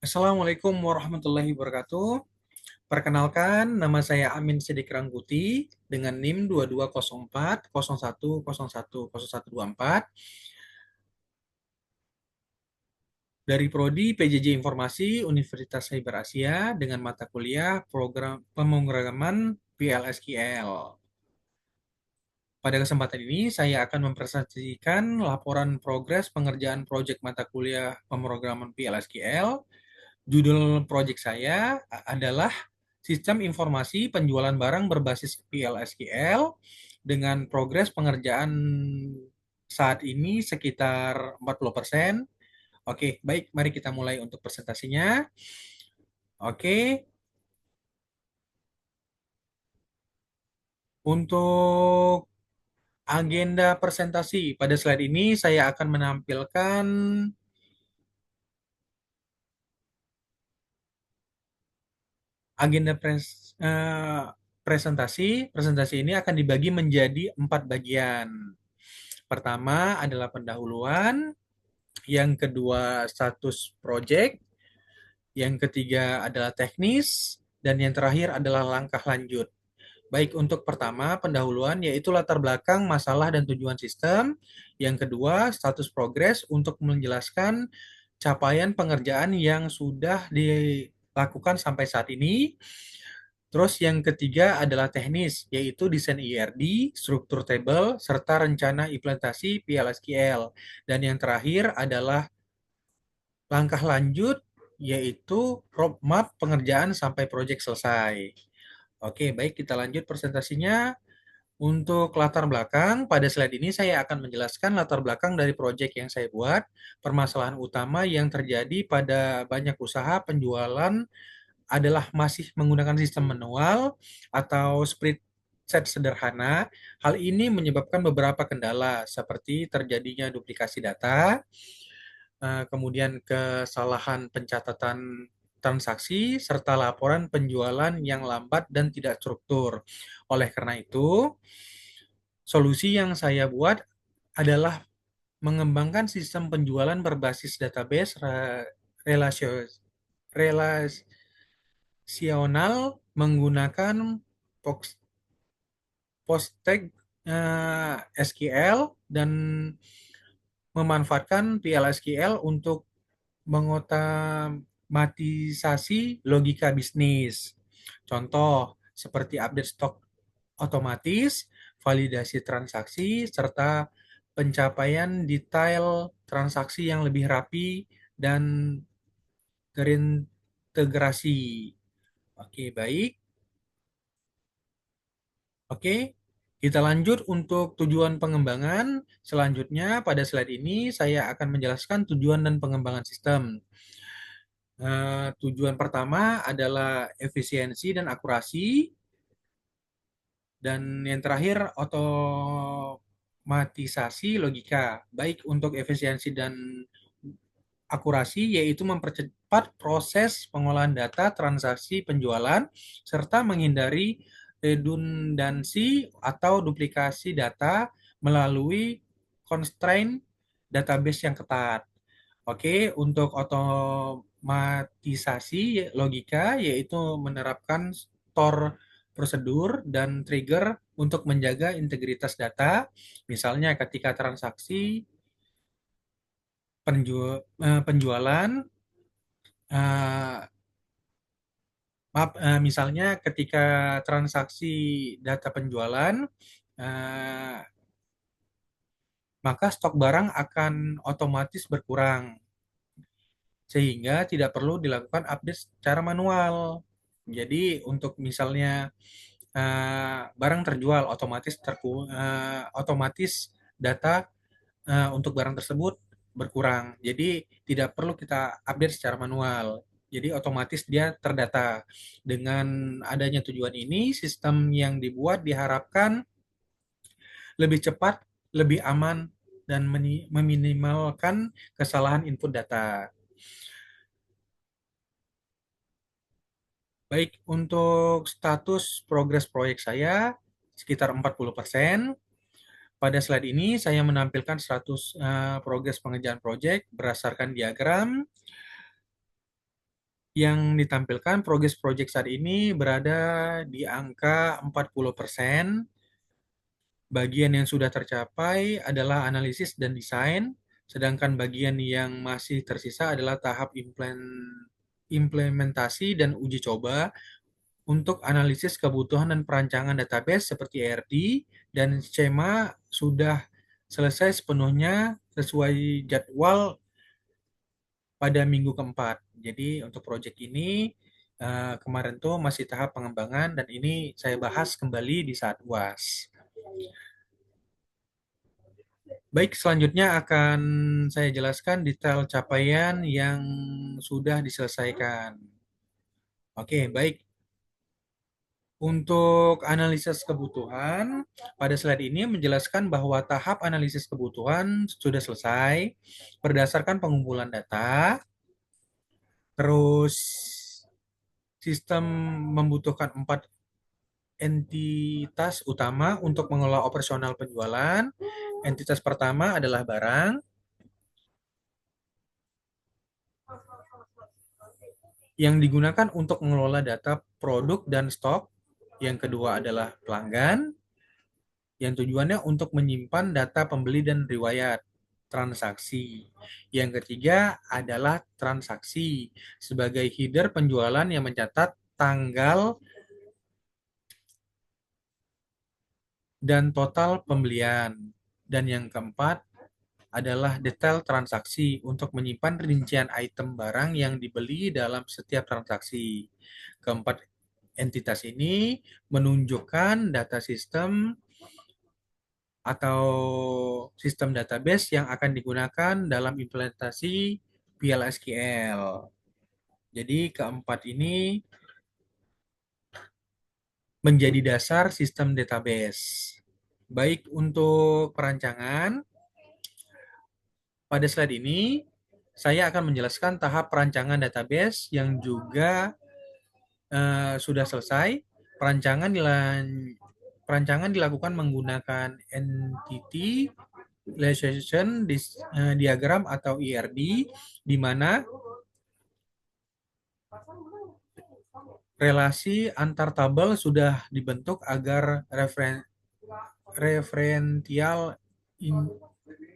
Assalamualaikum warahmatullahi wabarakatuh. Perkenalkan, nama saya Amin Sidik Rangkuti dengan NIM 2204 01 01 0124 dari Prodi PJJ Informasi Universitas Cyber Asia dengan mata kuliah Program Pemrograman PLSQL. Pada kesempatan ini, saya akan mempresentasikan laporan progres pengerjaan proyek mata kuliah pemrograman PLSQL. Judul proyek saya adalah Sistem Informasi Penjualan Barang Berbasis PLSQL dengan progres pengerjaan saat ini sekitar 40%. Oke, baik, mari kita mulai untuk presentasinya. Oke, untuk agenda presentasi pada slide ini saya akan menampilkan agenda presentasi. Presentasi ini akan dibagi menjadi 4 bagian. Pertama adalah pendahuluan, yang kedua status project, yang ketiga adalah teknis, dan yang terakhir adalah langkah lanjut. Baik, untuk pertama, pendahuluan yaitu latar belakang, masalah, dan tujuan sistem. Yang kedua, status progres untuk menjelaskan capaian pengerjaan yang sudah dilakukan sampai saat ini. Terus yang ketiga adalah teknis, yaitu desain IRD, struktur table, serta rencana implementasi PLSQL. Dan yang terakhir adalah langkah lanjut, yaitu roadmap pengerjaan sampai proyek selesai. Oke, baik, kita lanjut presentasinya. Untuk latar belakang, pada slide ini saya akan menjelaskan latar belakang dari proyek yang saya buat, permasalahan utama yang terjadi pada banyak usaha penjualan adalah masih menggunakan sistem manual atau spreadsheet sederhana. Hal ini menyebabkan beberapa kendala seperti terjadinya duplikasi data, kemudian kesalahan pencatatan transaksi, serta laporan penjualan yang lambat dan tidak struktur. Oleh karena itu, solusi yang saya buat adalah mengembangkan sistem penjualan berbasis database relasional menggunakan Postgres SQL dan memanfaatkan PLSQL untuk mengotomatisasi logika bisnis. Contoh seperti update stok otomatis, validasi transaksi, serta pencapaian detail transaksi yang lebih rapi dan terintegrasi. Oke, baik. Oke, kita lanjut untuk tujuan pengembangan. Selanjutnya, pada slide ini saya akan menjelaskan tujuan dan pengembangan sistem. Tujuan pertama adalah efisiensi dan akurasi, dan yang terakhir otomatisasi logika. Baik untuk efisiensi dan akurasi, yaitu mempercepat proses pengolahan data transaksi penjualan, serta menghindari redundansi atau duplikasi data melalui constraint database yang ketat. Oke, untuk otomatisasi logika yaitu menerapkan store prosedur dan trigger untuk menjaga integritas data. Misalnya ketika transaksi penjualan, eh, maaf, misalnya ketika transaksi data penjualan, eh, maka stok barang akan otomatis berkurang sehingga tidak perlu dilakukan update secara manual. Jadi untuk misalnya barang terjual otomatis data untuk barang tersebut berkurang. Jadi tidak perlu kita update secara manual. Jadi otomatis dia terdata. Dengan adanya tujuan ini, sistem yang dibuat diharapkan lebih cepat, lebih aman, dan meminimalkan kesalahan input data. Baik, untuk status progres proyek saya sekitar 40%. Pada slide ini saya menampilkan status progres pengerjaan proyek berdasarkan diagram. Yang ditampilkan progres project saat ini berada di angka 40%. Bagian yang sudah tercapai adalah analisis dan desain, sedangkan bagian yang masih tersisa adalah tahap implementasi dan uji coba untuk analisis kebutuhan dan perancangan database seperti ERD dan skema sudah selesai sepenuhnya sesuai jadwal pada minggu keempat. Jadi untuk proyek ini kemarin tuh masih tahap pengembangan dan ini saya bahas kembali di saat UAS. Baik, selanjutnya akan saya jelaskan detail capaian yang sudah diselesaikan. Oke, baik. Untuk analisis kebutuhan, pada slide ini menjelaskan bahwa tahap analisis kebutuhan sudah selesai berdasarkan pengumpulan data, terus sistem membutuhkan 4 entitas utama untuk mengelola operasional penjualan. Entitas pertama adalah barang, yang digunakan untuk mengelola data produk dan stok. Yang kedua adalah pelanggan, yang tujuannya untuk menyimpan data pembeli dan riwayat transaksi. Yang ketiga adalah transaksi sebagai header penjualan yang mencatat tanggal dan total pembelian. Dan yang keempat adalah detail transaksi untuk menyimpan rincian item barang yang dibeli dalam setiap transaksi. Keempat entitas ini menunjukkan data sistem atau sistem database yang akan digunakan dalam implementasi PLSQL. Jadi keempat ini menjadi dasar sistem database. Baik untuk perancangan, pada slide ini saya akan menjelaskan tahap perancangan database yang juga sudah selesai. Perancangan dilakukan menggunakan entity relation diagram atau ERD, di mana relasi antar tabel sudah dibentuk agar referential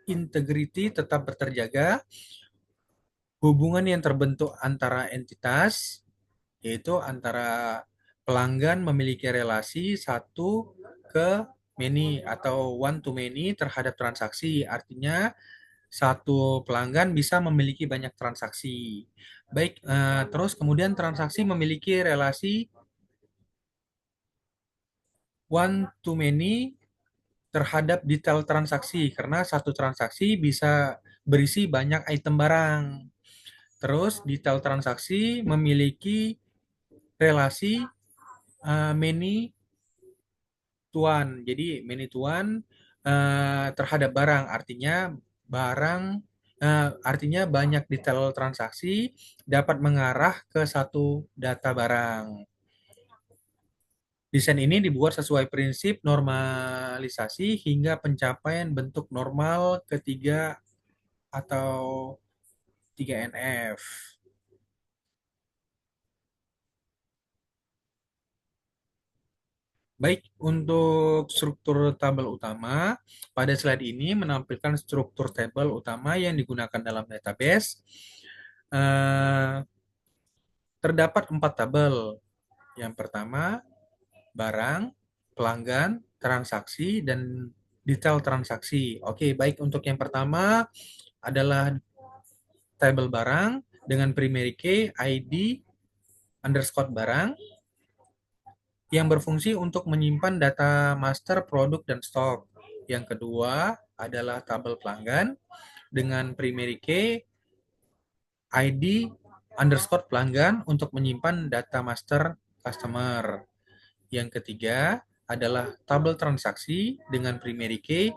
integrity tetap terjaga. Hubungan yang terbentuk antara entitas, yaitu antara pelanggan memiliki relasi satu ke many atau one to many terhadap transaksi. Artinya satu pelanggan bisa memiliki banyak transaksi. Baik, terus kemudian transaksi memiliki relasi one to many terhadap detail transaksi karena satu transaksi bisa berisi banyak item barang. Terus detail transaksi memiliki relasi many to one. Jadi many to one terhadap barang, artinya banyak detail transaksi dapat mengarah ke satu data barang. Desain ini dibuat sesuai prinsip normalisasi hingga pencapaian bentuk normal ketiga atau 3NF. Baik, untuk struktur tabel utama, pada slide ini menampilkan struktur tabel utama yang digunakan dalam database. Terdapat 4 tabel. Yang pertama, barang, pelanggan, transaksi, dan detail transaksi. Oke, baik, untuk yang pertama adalah tabel barang dengan primary key, ID, underscore barang, yang berfungsi untuk menyimpan data master, produk, dan stok. Yang kedua adalah tabel pelanggan dengan primary key, ID, underscore pelanggan untuk menyimpan data master customer. Yang ketiga adalah tabel transaksi dengan primary key,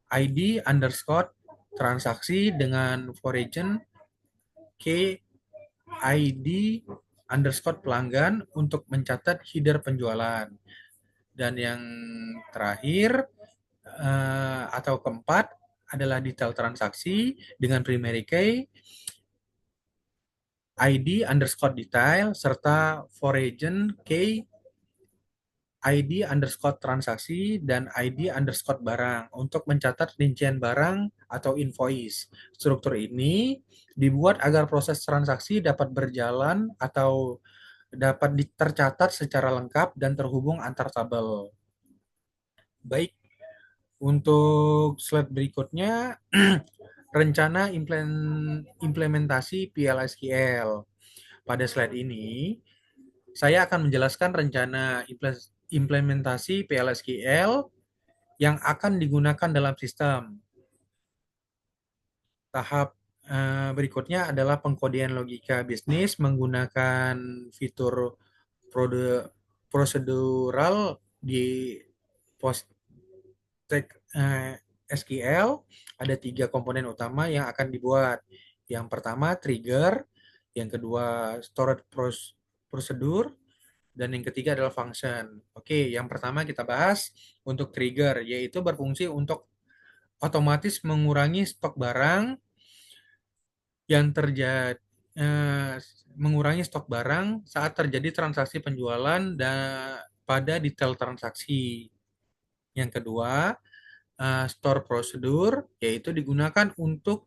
ID, underscore transaksi dengan foreign key, ID, underscore pelanggan untuk mencatat header penjualan. Dan yang terakhir atau keempat adalah detail transaksi dengan primary key, ID underscore detail, serta foreign key, ID underscore transaksi, dan ID underscore barang untuk mencatat rincian barang atau invoice. Struktur ini dibuat agar proses transaksi dapat berjalan atau dapat tercatat secara lengkap dan terhubung antar tabel. Baik, untuk slide berikutnya, rencana implementasi PLSQL. Pada slide ini, saya akan menjelaskan rencana implementasi PLSQL yang akan digunakan dalam sistem. Tahap berikutnya adalah pengkodean logika bisnis menggunakan fitur prosedural di post SQL. Ada 3 komponen utama yang akan dibuat. Yang pertama trigger, yang kedua storage prosedur, dan yang ketiga adalah function. Oke, yang pertama kita bahas untuk trigger, yaitu berfungsi untuk otomatis mengurangi stok barang yang terjadi mengurangi stok barang saat terjadi transaksi penjualan pada detail transaksi. Yang kedua, store prosedur, yaitu digunakan untuk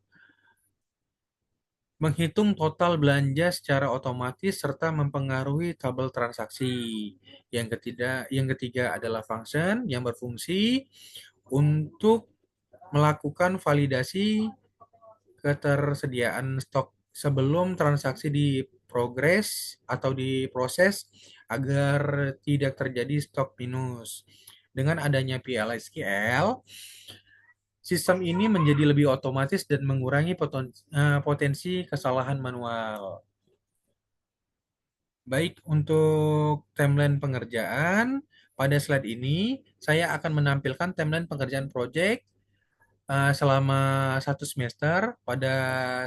menghitung total belanja secara otomatis serta mempengaruhi tabel transaksi. Yang ketiga adalah function yang berfungsi untuk melakukan validasi ketersediaan stok sebelum transaksi diprogres atau diproses agar tidak terjadi stok minus. Dengan adanya PLSQL, sistem ini menjadi lebih otomatis dan mengurangi potensi kesalahan manual. Baik, untuk timeline pengerjaan, pada slide ini saya akan menampilkan timeline pengerjaan proyek selama 1 semester. Pada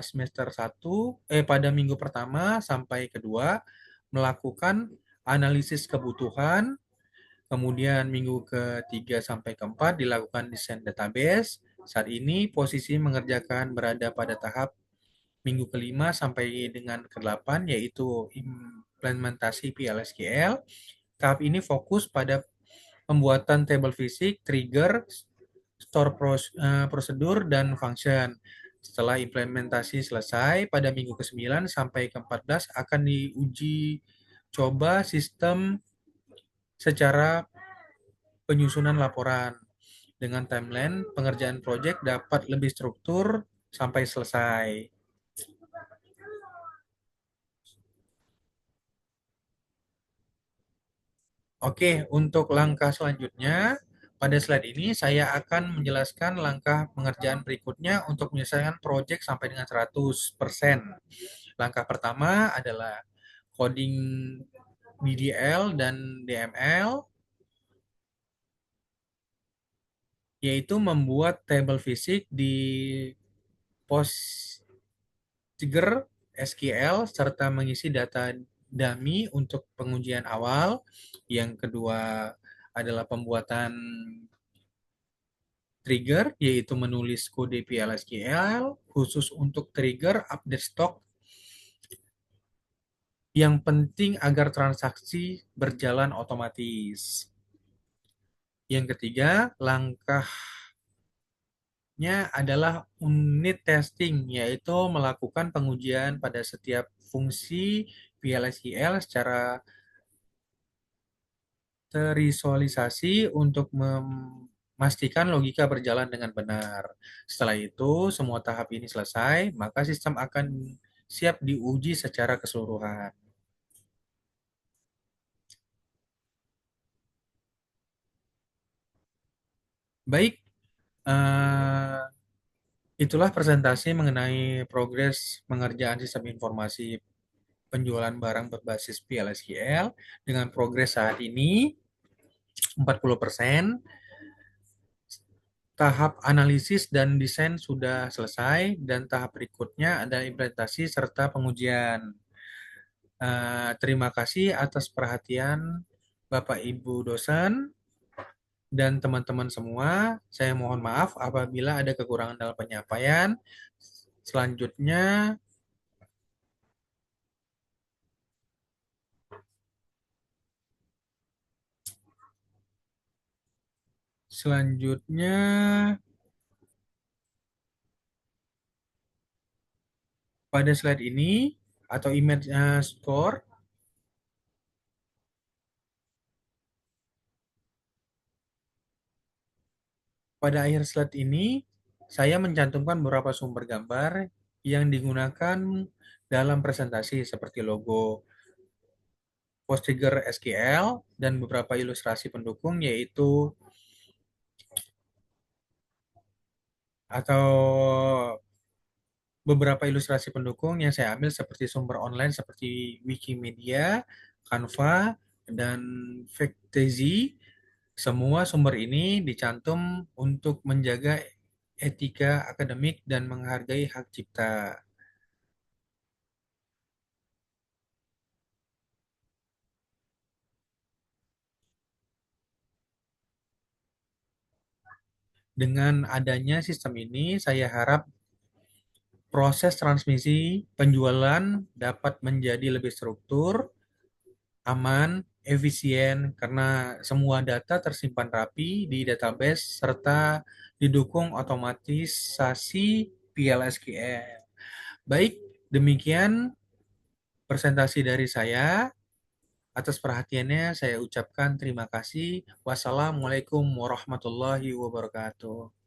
minggu pertama sampai kedua melakukan analisis kebutuhan, kemudian minggu ketiga sampai keempat dilakukan desain database. Saat ini posisi mengerjakan berada pada tahap minggu kelima sampai dengan ke-8, yaitu implementasi PLSQL. Tahap ini fokus pada pembuatan table fisik, trigger, store prosedur, dan function. Setelah implementasi selesai, pada minggu ke-9 sampai ke-14 akan diuji coba sistem secara penyusunan laporan. Dengan timeline, pengerjaan proyek dapat lebih struktur sampai selesai. Oke, untuk langkah selanjutnya, pada slide ini saya akan menjelaskan langkah pengerjaan berikutnya untuk menyelesaikan proyek sampai dengan 100%. Langkah pertama adalah coding DDL dan DML, yaitu membuat tabel fisik di Postgre SQL serta mengisi data dummy untuk pengujian awal. Yang kedua adalah pembuatan trigger, yaitu menulis kode PLSQL khusus untuk trigger update stok yang penting agar transaksi berjalan otomatis. Yang ketiga, langkahnya adalah unit testing, yaitu melakukan pengujian pada setiap fungsi PLSQL secara tervisualisasi untuk memastikan logika berjalan dengan benar. Setelah itu, semua tahap ini selesai, maka sistem akan siap diuji secara keseluruhan. Baik, eh, itulah presentasi mengenai progres pengerjaan sistem informasi penjualan barang berbasis PLSQL. Dengan progres saat ini 40%, tahap analisis dan desain sudah selesai, dan tahap berikutnya adalah implementasi serta pengujian. Terima kasih atas perhatian Bapak Ibu dosen dan teman-teman semua. Saya mohon maaf apabila ada kekurangan dalam penyampaian. Selanjutnya, Selanjutnya, pada slide ini atau image score, pada akhir slide ini saya mencantumkan beberapa sumber gambar yang digunakan dalam presentasi seperti logo Postfigure SQL dan beberapa ilustrasi pendukung yaitu atau beberapa ilustrasi pendukung yang saya ambil seperti sumber online seperti Wikimedia, Canva, dan Factezi. Semua sumber ini dicantum untuk menjaga etika akademik dan menghargai hak cipta. Dengan adanya sistem ini, saya harap proses transmisi penjualan dapat menjadi lebih struktur, aman, efisien, karena semua data tersimpan rapi di database serta didukung otomatisasi PLSQL. Baik, demikian presentasi dari saya. Atas perhatiannya, saya ucapkan terima kasih. Wassalamualaikum warahmatullahi wabarakatuh.